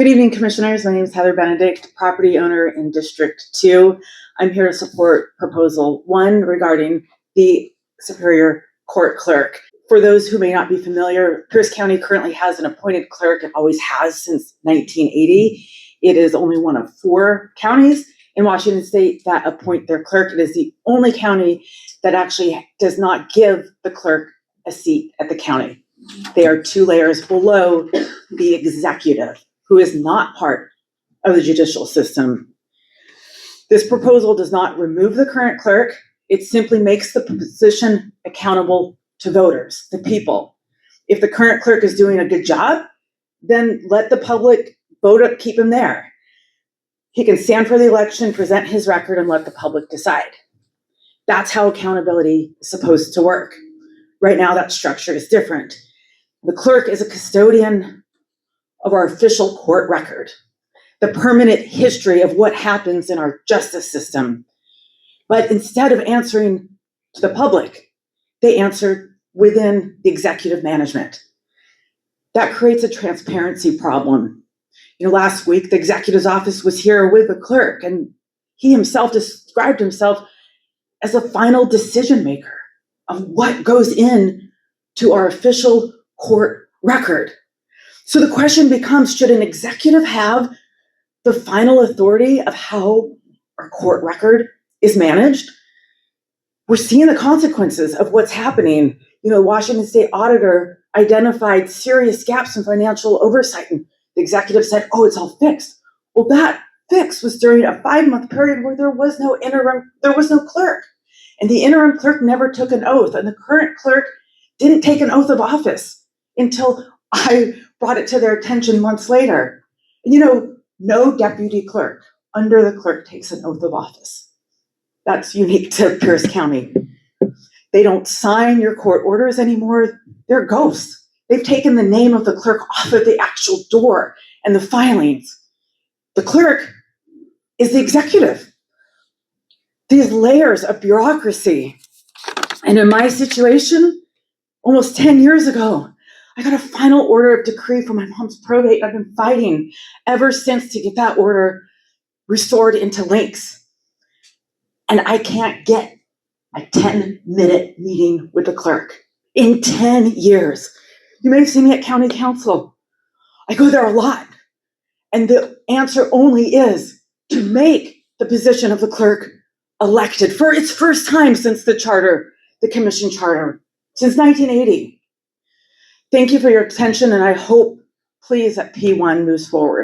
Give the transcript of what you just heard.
Good evening, Commissioners. My name is Heather Benedict, property owner in District 2. I'm here to support Proposal 1 regarding the Superior Court Clerk. For those who may not be familiar, Pierce County currently has an appointed clerk. It always has since 1980. It is only one of 4 counties in Washington State that appoint their clerk. It is the only county that actually does not give the clerk a seat at the county. They are 2 layers below the executive, who is not part of the judicial system. This proposal does not remove the current clerk. It simply makes the position accountable to voters, the people. If the current clerk is doing a good job, then let the public vote up, keep him there. He can stand for the election, present his record, and let the public decide. That's how accountability is supposed to work. Right now, that structure is different. The clerk is a custodian of our official court record, the permanent history of what happens in our justice system. But instead of answering to the public, they answer within the executive management. That creates a transparency problem. Last week, the executive's office was here with the clerk, and he himself described himself as a final decision maker of what goes in to our official court record. So the question becomes, should an executive have the final authority of how our court record is managed? We're seeing the consequences of what's happening. The Washington State Auditor identified serious gaps in financial oversight, and the executive said, oh, it's all fixed. Well, that fix was during a 5-month period where there was no clerk. And the interim clerk never took an oath, and the current clerk didn't take an oath of office until I brought it to their attention months later. No deputy clerk under the clerk takes an oath of office. That's unique to Pierce County. They don't sign your court orders anymore. They're ghosts. They've taken the name of the clerk off of the actual door and the filings. The clerk is the executive. These layers of bureaucracy. And in my situation, almost 10 years ago, I got a final order of decree for my mom's probate. I've been fighting ever since to get that order restored into LINX. And I can't get a 10-minute meeting with the clerk in 10 years. You may have seen me at county council. I go there a lot. And the answer only is to make the position of the clerk elected for its first time since the commission charter, since 1980. Thank you for your attention, and I hope, please, that P-1 moves forward.